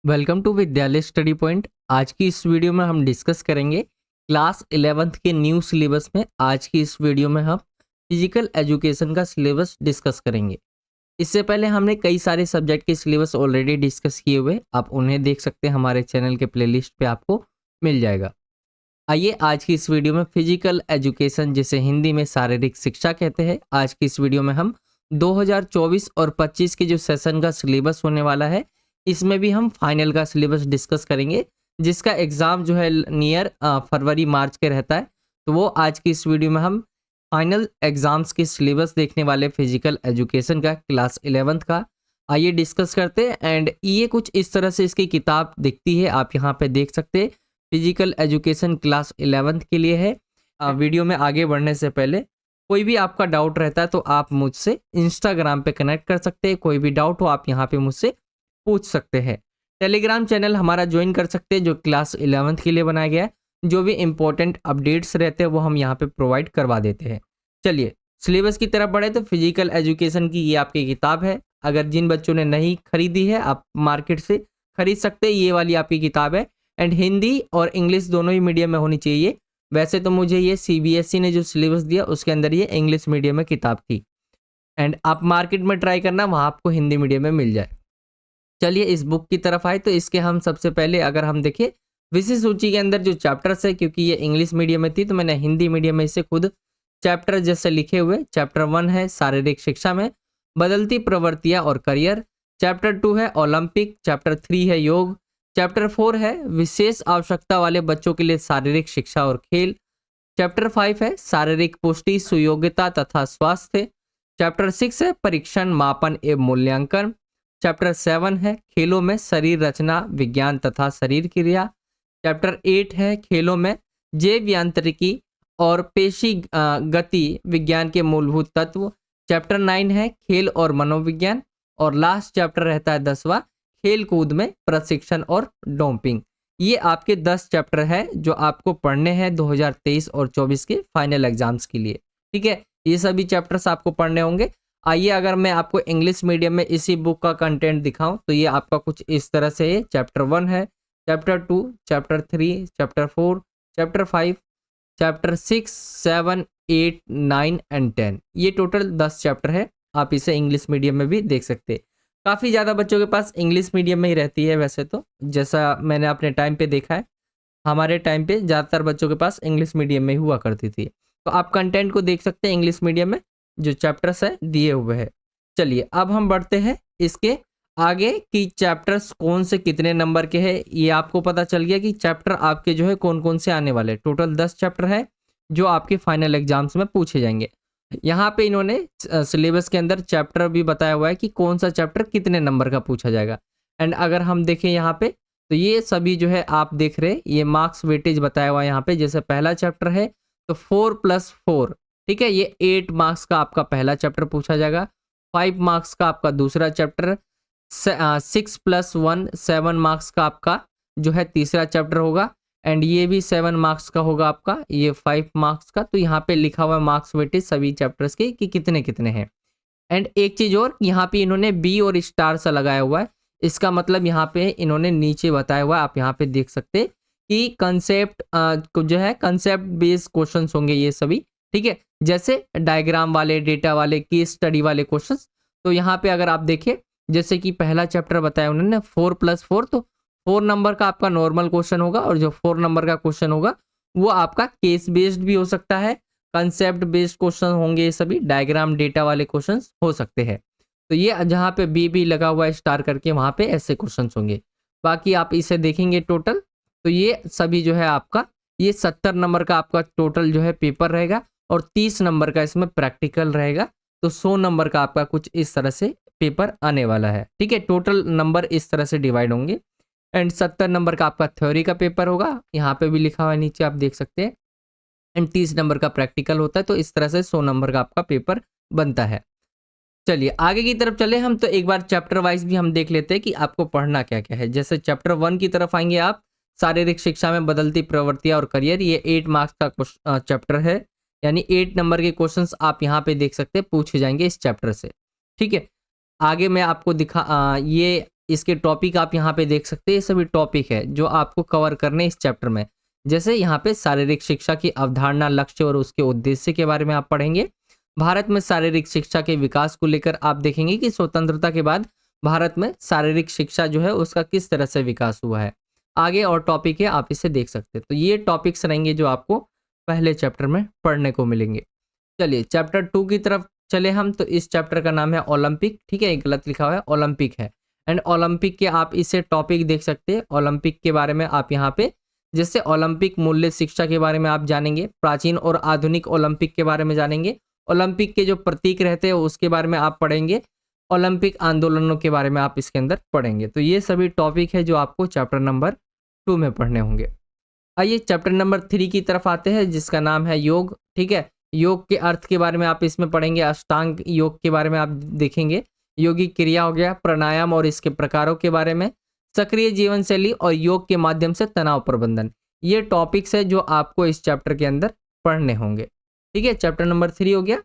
Welcome to विद्यालय study point. आज की इस वीडियो में हम डिस्कस करेंगे क्लास 11th के न्यू सिलेबस में। आज की इस वीडियो में हम फिजिकल एजुकेशन का सिलेबस डिस्कस करेंगे। इससे पहले हमने कई सारे सब्जेक्ट के सिलेबस ऑलरेडी डिस्कस किए हुए, आप उन्हें देख सकते हैं, हमारे चैनल के प्लेलिस्ट पे आपको मिल जाएगा। आइए आज की इस वीडियो में फिजिकल एजुकेशन, जिसे हिंदी में शारीरिक शिक्षा कहते हैं, आज की इस वीडियो में हम 2024 और 25 के जो सेशन का सिलेबस होने वाला है, इसमें भी हम फाइनल का सिलेबस डिस्कस करेंगे, जिसका एग्ज़ाम जो है नियर फरवरी मार्च के रहता है। तो वो आज की इस वीडियो में हम फाइनल एग्ज़ाम्स के सिलेबस देखने वाले फिजिकल एजुकेशन का क्लास 11th का। आइए डिस्कस करते हैं। एंड ये कुछ इस तरह से इसकी किताब दिखती है, आप यहाँ पे देख सकते हैं। फिजिकल एजुकेशन क्लास 11th के लिए है। वीडियो में आगे बढ़ने से पहले कोई भी आपका डाउट रहता है तो आप मुझसे इंस्टाग्राम पे कनेक्ट कर सकते हैं। कोई भी डाउट हो आप यहाँ पे मुझसे पूछ सकते हैं। टेलीग्राम चैनल हमारा ज्वाइन कर सकते हैं, जो क्लास 11th के लिए बनाया गया है। जो भी इंपॉर्टेंट अपडेट्स रहते हैं वो हम यहाँ पे प्रोवाइड करवा देते हैं। चलिए सिलेबस की तरफ बढ़े। तो फिजिकल एजुकेशन की ये आपकी किताब है। अगर जिन बच्चों ने नहीं खरीदी है, आप मार्केट से खरीद सकते हैं। ये वाली आपकी किताब है। एंड हिंदी और इंग्लिश दोनों ही मीडियम में होनी चाहिए। वैसे तो मुझे ये CBSE ने जो सिलेबस दिया उसके अंदर ये इंग्लिश मीडियम में किताब थी। एंड आप मार्केट में ट्राई करना, वहाँ आपको हिंदी मीडियम में मिल जाए। चलिए इस बुक की तरफ आए। तो इसके हम सबसे पहले अगर हम देखें विषय सूची के अंदर जो चैप्टर्स है, क्योंकि ये इंग्लिश मीडियम में थी तो मैंने हिंदी मीडियम में इसे खुद चैप्टर जैसे लिखे हुए। चैप्टर 1 है शारीरिक शिक्षा में बदलती प्रवृत्तियां और करियर। चैप्टर 2 है ओलंपिक। चैप्टर 3 है योग। चैप्टर 4 है विशेष आवश्यकता वाले बच्चों के लिए शारीरिक शिक्षा और खेल। चैप्टर 5 है शारीरिक पुष्टि, सुयोग्यता तथा स्वास्थ्य। चैप्टर 6 है परीक्षण, मापन एवं मूल्यांकन। चैप्टर 7 है खेलों में शरीर रचना, विज्ञान तथा शरीर क्रिया। चैप्टर 8 है खेलों में जैव यांत्रिकी और पेशी गति विज्ञान के मूलभूत तत्व। चैप्टर 9 है खेल और मनोविज्ञान। और लास्ट चैप्टर रहता है 10वां, खेल कूद में प्रशिक्षण और डोपिंग। ये आपके 10 चैप्टर है जो आपको पढ़ने हैं 2023 और 24 के फाइनल एग्जाम्स के लिए। ठीक है, ये सभी चैप्टर्स आपको पढ़ने होंगे। आइए अगर मैं आपको इंग्लिश मीडियम में इसी बुक का कंटेंट दिखाऊं तो ये आपका कुछ इस तरह से है। चैप्टर 1 है, chapter 2, chapter 3, chapter 4, chapter 5, chapter 6, 7, 8, 9 and 10। ये टोटल 10 चैप्टर है। आप इसे इंग्लिश मीडियम में भी देख सकते हैं। काफ़ी ज़्यादा बच्चों के पास इंग्लिश मीडियम में ही रहती है वैसे तो, जैसा मैंने अपने टाइम पे देखा है। हमारे टाइम पे ज़्यादातर बच्चों के पास इंग्लिश मीडियम में ही हुआ करती थी। तो आप कंटेंट को देख सकते हैं इंग्लिश मीडियम में, जो चैप्टर्स है दिए हुए हैं। चलिए अब हम बढ़ते हैं इसके आगे कि चैप्टर्स कौन से कितने नंबर के हैं। ये आपको पता चल गया कि चैप्टर आपके जो है कौन कौन से आने वाले। टोटल 10 चैप्टर है जो आपके फाइनल एग्जाम्स में पूछे जाएंगे। यहाँ पे इन्होंने सिलेबस के अंदर चैप्टर भी बताया हुआ है कि कौन सा चैप्टर कितने नंबर का पूछा जाएगा। एंड अगर हम देखें यहाँ पे तो ये सभी जो है आप देख रहे हैं, ये मार्क्स वेटेज बताया हुआ है यहाँ पे। जैसे पहला चैप्टर है तो 4+4, ठीक है, ये 8 मार्क्स का आपका पहला चैप्टर पूछा जाएगा। 5 मार्क्स का आपका दूसरा चैप्टर। 6+1 7 मार्क्स का आपका जो है तीसरा चैप्टर होगा। एंड ये भी 7 मार्क्स का होगा आपका, ये 5 मार्क्स का। तो यहाँ पे लिखा हुआ है मार्क्स वेटेज सभी चैप्टर्स के कि कितने कितने हैं। एंड एक चीज़ और, यहाँ पे इन्होंने बी और स्टार सा लगाया हुआ है। इसका मतलब यहाँ पे इन्होंने नीचे बताया हुआ है, आप यहाँ पे देख सकते हैं कि कंसेप्ट जो है कंसेप्ट बेस्ड क्वेश्चन होंगे ये सभी। ठीक है, जैसे डायग्राम वाले, डेटा वाले, केस स्टडी वाले क्वेश्चंस। तो यहाँ पे अगर आप देखें, जैसे कि पहला चैप्टर बताया उन्होंने 4+4, तो 4 नंबर का आपका नॉर्मल क्वेश्चन होगा। और जो 4 नंबर का क्वेश्चन होगा वो आपका केस बेस्ड भी हो सकता है, कंसेप्ट बेस्ड क्वेश्चन होंगे, ये सभी डायग्राम डेटा वाले क्वेश्चन हो सकते हैं। तो ये जहाँ पे बी लगा हुआ है स्टार करके, वहाँ पे ऐसे क्वेश्चन होंगे। बाकी आप इसे देखेंगे टोटल, तो ये सभी जो है आपका ये 70 नंबर का आपका टोटल जो है पेपर रहेगा। और 30 नंबर का इसमें प्रैक्टिकल रहेगा। तो 100 नंबर का आपका कुछ इस तरह से पेपर आने वाला है। ठीक है, टोटल नंबर इस तरह से डिवाइड होंगे। एंड 70 नंबर का आपका थ्योरी का पेपर होगा, यहाँ पे भी लिखा हुआ है नीचे आप देख सकते हैं। एंड 30 नंबर का प्रैक्टिकल होता है। तो इस तरह से 100 नंबर का आपका पेपर बनता है। चलिए आगे की तरफ चले हम, तो एक बार चैप्टर वाइज भी हम देख लेते हैं कि आपको पढ़ना क्या क्या है। जैसे चैप्टर 1 की तरफ आएंगे आप, शारीरिक शिक्षा में बदलती प्रवृत्तियां और करियर। ये 8 मार्क्स का चैप्टर है, यानी 8 नंबर के क्वेश्चंस आप यहाँ पे देख सकते हैं पूछे जाएंगे इस चैप्टर से। ठीक है, आगे मैं आपको ये इसके टॉपिक आप यहाँ पे देख सकते हैं, ये सभी टॉपिक है जो आपको कवर करने इस चैप्टर में। जैसे यहाँ पे शारीरिक शिक्षा की अवधारणा, लक्ष्य और उसके उद्देश्य के बारे में आप पढ़ेंगे। भारत में शारीरिक शिक्षा के विकास को लेकर आप देखेंगे कि स्वतंत्रता के बाद भारत में शारीरिक शिक्षा जो है उसका किस तरह से विकास हुआ है। आगे और टॉपिक है, आप इसे देख सकते हैं। तो ये टॉपिक्स रहेंगे जो आपको पहले चैप्टर में पढ़ने को मिलेंगे। चलिए चैप्टर 2 की तरफ चले हम। तो इस चैप्टर का नाम है ओलंपिक, ठीक है, गलत लिखा हुआ है, ओलंपिक है। एंड ओलंपिक के आप इसे टॉपिक देख सकते हैं। ओलंपिक के बारे में आप यहाँ पे जैसे ओलंपिक मूल्य शिक्षा के बारे में आप जानेंगे, प्राचीन और आधुनिक ओलंपिक के बारे में जानेंगे, ओलंपिक के जो प्रतीक रहते हैं उसके बारे में आप पढ़ेंगे, ओलंपिक आंदोलनों के बारे में आप इसके अंदर पढ़ेंगे। तो ये सभी टॉपिक है जो आपको चैप्टर नंबर 2 में पढ़ने होंगे। आइए चैप्टर नंबर 3 की तरफ आते हैं, जिसका नाम है योग, ठीक है। योग के अर्थ के बारे में आप इसमें पढ़ेंगे, अष्टांग योग के बारे में आप देखेंगे, योगिक क्रिया हो गया, प्राणायाम और इसके प्रकारों के बारे में, सक्रिय जीवन शैली और योग के माध्यम से तनाव प्रबंधन। ये टॉपिक्स है जो आपको इस चैप्टर के अंदर पढ़ने होंगे, ठीक है। चैप्टर नंबर 3 हो गया।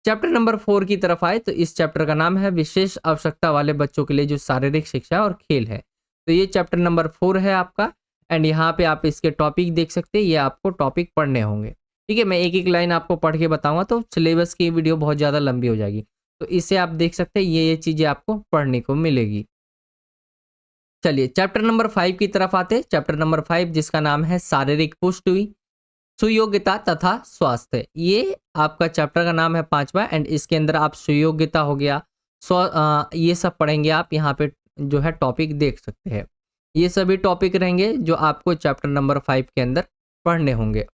चैप्टर नंबर 4 की तरफ आए तो इस चैप्टर का नाम है विशेष आवश्यकता वाले बच्चों के लिए जो शारीरिक शिक्षा और खेल है। तो ये चैप्टर नंबर 4 है आपका। एंड यहाँ पे आप इसके टॉपिक देख सकते हैं, ये आपको टॉपिक पढ़ने होंगे, ठीक है। मैं एक एक लाइन आपको पढ़ के बताऊंगा तो सिलेबस की वीडियो बहुत ज़्यादा लंबी हो जाएगी। तो इसे आप देख सकते हैं, ये चीज़ें आपको पढ़ने को मिलेगी। चलिए चैप्टर नंबर 5 की तरफ आते हैं। चैप्टर नंबर 5 जिसका नाम है शारीरिक पुष्टि, सुयोग्यता तथा स्वास्थ्य। ये आपका चैप्टर का नाम है 5वां। एंड इसके अंदर आप सुयोग्यता हो गया, ये सब पढ़ेंगे आप। यहाँ पे जो है टॉपिक देख सकते हैं, ये सभी टॉपिक रहेंगे जो आपको चैप्टर नंबर 5 के अंदर पढ़ने होंगे।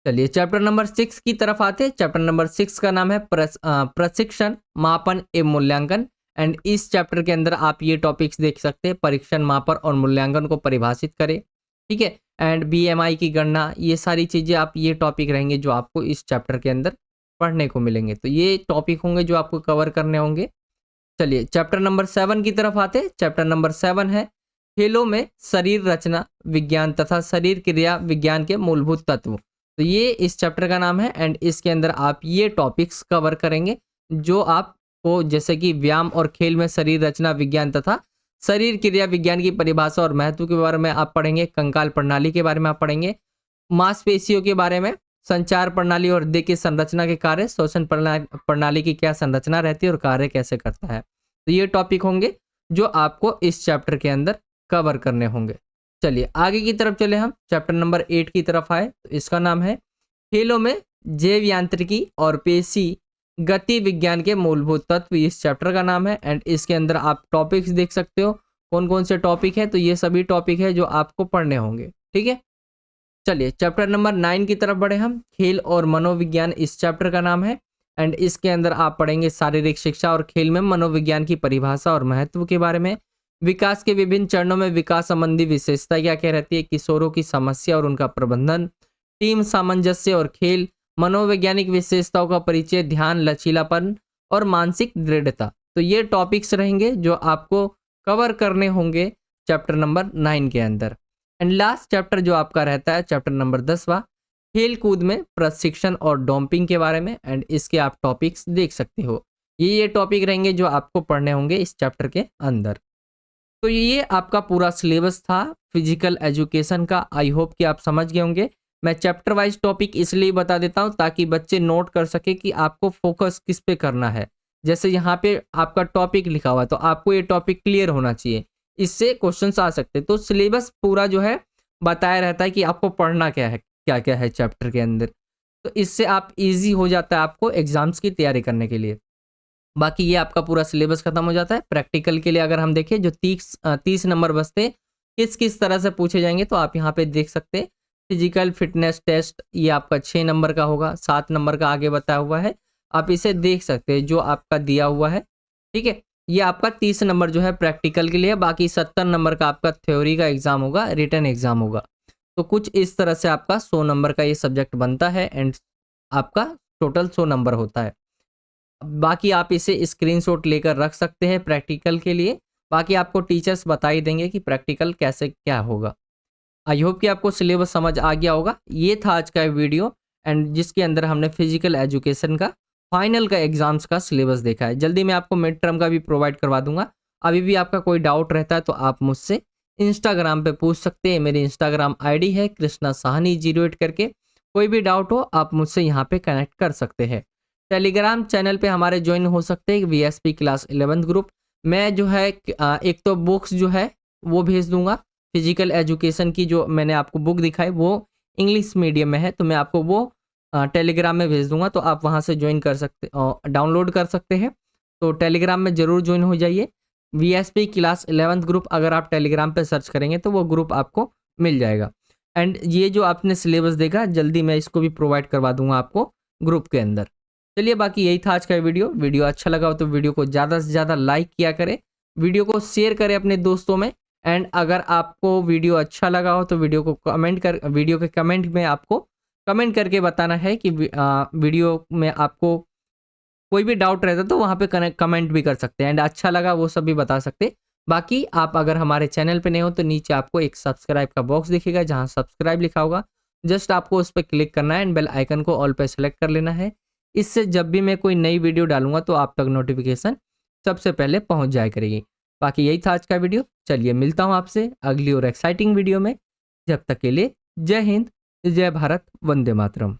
चलिए चैप्टर नंबर 6 की तरफ आते हैं। चैप्टर नंबर 6 का नाम है प्रशिक्षण, मापन एवं मूल्यांकन। एंड इस चैप्टर के अंदर आप ये टॉपिक्स देख सकते हैं, परीक्षण, मापन और मूल्यांकन को परिभाषित करें, ठीक है। एंड BMI की गणना, ये सारी चीज़ें आप, ये टॉपिक रहेंगे जो आपको इस चैप्टर के अंदर पढ़ने को मिलेंगे। तो ये टॉपिक होंगे जो आपको कवर करने होंगे। चलिए चैप्टर नंबर 7 की तरफ आते हैं। चैप्टर नंबर 7 है खेलों में शरीर रचना विज्ञान तथा शरीर क्रिया विज्ञान के मूलभूत तत्व। तो ये इस चैप्टर का नाम है। एंड इसके अंदर आप ये टॉपिक्स कवर करेंगे जो आपको जैसे कि व्यायाम और खेल में शरीर रचना विज्ञान तथा शरीर क्रिया विज्ञान की परिभाषा और महत्व के बारे में आप पढ़ेंगे, कंकाल प्रणाली के बारे में आप पढ़ेंगे, मांसपेशियों के बारे में, संचार प्रणाली और हृदय की संरचना के कार्य, श्वसन प्रणाली की क्या संरचना रहती है और कार्य कैसे करता है। तो ये टॉपिक होंगे जो आपको इस चैप्टर के अंदर कवर करने होंगे। चलिए आगे की तरफ चले हम। चैप्टर नंबर 8 की तरफ आए तो इसका नाम है खेलों में जैव यांत्रिकी और पेशी गति विज्ञान के मूलभूत तत्व। इस चैप्टर का नाम है। एंड इसके अंदर आप टॉपिक्स देख सकते हो कौन कौन से टॉपिक है। तो ये सभी टॉपिक है जो आपको पढ़ने होंगे, ठीक है। चलिए चैप्टर नंबर 9 की तरफ बढ़े हम। खेल और मनोविज्ञान इस चैप्टर का नाम है। एंड इसके अंदर आप पढ़ेंगे शारीरिक शिक्षा और खेल में मनोविज्ञान की परिभाषा और महत्व के बारे में, विकास के विभिन्न चरणों में विकास संबंधी विशेषता क्या क्या रहती है, किशोरों की समस्या और उनका प्रबंधन, टीम सामंजस्य और खेल, मनोवैज्ञानिक विशेषताओं का परिचय, ध्यान, लचीलापन और मानसिक दृढ़ता। तो ये टॉपिक्स रहेंगे जो आपको कवर करने होंगे चैप्टर नंबर 9 के अंदर। एंड लास्ट चैप्टर जो आपका रहता है चैप्टर नंबर 10वां, खेल कूद में प्रशिक्षण और डोपिंग के बारे में। एंड इसके आप टॉपिक्स देख सकते हो, ये टॉपिक रहेंगे जो आपको पढ़ने होंगे इस चैप्टर के अंदर। तो ये आपका पूरा सिलेबस था फिजिकल एजुकेशन का। आई होप कि आप समझ गए होंगे। मैं चैप्टर वाइज टॉपिक इसलिए बता देता हूँ ताकि बच्चे नोट कर सके कि आपको फोकस किस पे करना है। जैसे यहाँ पे आपका टॉपिक लिखा हुआ है तो आपको ये टॉपिक क्लियर होना चाहिए, इससे क्वेश्चंस आ सकते हैं। तो सिलेबस पूरा जो है बताया रहता है कि आपको पढ़ना क्या है, क्या क्या है चैप्टर के अंदर। तो इससे आप इजी हो जाता है आपको एग्जाम्स की तैयारी करने के लिए। बाकी ये आपका पूरा सिलेबस खत्म हो जाता है। प्रैक्टिकल के लिए अगर हम देखें जो 30 नंबर बचते किस किस तरह से पूछे जाएंगे तो आप यहाँ पे देख सकते हैं। फिजिकल फिटनेस टेस्ट ये आपका 6 नंबर का होगा, 7 नंबर का आगे बताया हुआ है, आप इसे देख सकते हैं जो आपका दिया हुआ है, ठीक है। ये आपका 30 नंबर जो है प्रैक्टिकल के लिए, बाकी 70 नंबर का आपका थ्योरी का एग्जाम होगा, रिटन एग्जाम होगा। तो कुछ इस तरह से आपका 100 नंबर का ये सब्जेक्ट बनता है। एंड आपका टोटल 100 नंबर होता है। बाकी आप इसे स्क्रीनशॉट लेकर रख सकते हैं प्रैक्टिकल के लिए। बाकी आपको टीचर्स बता ही देंगे कि प्रैक्टिकल कैसे क्या होगा। आई होप कि आपको सिलेबस समझ आ गया होगा। ये था आज का वीडियो एंड जिसके अंदर हमने फिजिकल एजुकेशन का फाइनल का एग्जाम्स का सिलेबस देखा है। जल्दी मैं आपको मिड टर्म का भी प्रोवाइड करवा दूंगा। अभी भी आपका कोई डाउट रहता है तो आप मुझसे इंस्टाग्राम पे पूछ सकते हैं। मेरी इंस्टाग्राम आईडी है कृष्णा साहनी 08 करके। कोई भी डाउट हो आप मुझसे यहाँ पे कनेक्ट कर सकते हैं। टेलीग्राम चैनल पे हमारे ज्वाइन हो सकते हैं VSP क्लास 11th ग्रुप। मैं जो है एक तो बुक्स जो है वो भेज दूंगा। फिजिकल एजुकेशन की जो मैंने आपको बुक दिखाई वो इंग्लिश मीडियम में है, तो मैं आपको वो टेलीग्राम में भेज दूंगा, तो आप वहाँ से ज्वाइन कर सकते, डाउनलोड कर सकते हैं। तो टेलीग्राम में ज़रूर ज्वाइन हो जाइए। VSP क्लास 11th ग्रुप अगर आप टेलीग्राम पे सर्च करेंगे तो वो ग्रुप आपको मिल जाएगा। एंड ये जो आपने सिलेबस देखा जल्दी मैं इसको भी प्रोवाइड करवा दूंगा आपको ग्रुप के अंदर। चलिए बाकी यही था आज का वीडियो अच्छा लगा हो तो वीडियो को ज़्यादा से ज़्यादा लाइक किया करें, वीडियो को शेयर करें अपने दोस्तों में। एंड अगर आपको वीडियो अच्छा लगा हो तो वीडियो के कमेंट में आपको कमेंट करके बताना है कि वीडियो में आपको कोई भी डाउट रहता तो वहाँ पे कमेंट भी कर सकते हैं। एंड अच्छा लगा वो सब भी बता सकते। बाकी आप अगर हमारे चैनल पे नए हो तो नीचे आपको एक सब्सक्राइब का बॉक्स दिखेगा, जहाँ सब्सक्राइब लिखा होगा, जस्ट आपको उस पर क्लिक करना है एंड बेल आइकन को ऑल पे सेलेक्ट कर लेना है। इससे जब भी मैं कोई नई वीडियो डालूंगा तो आप तक नोटिफिकेशन सबसे पहले पहुंच जाया करेगी। बाकी यही था आज का वीडियो। चलिए मिलता हूँ आपसे अगली और एक्साइटिंग वीडियो में। जब तक के लिए जय हिंद, जय भारत, वंदे मातरम।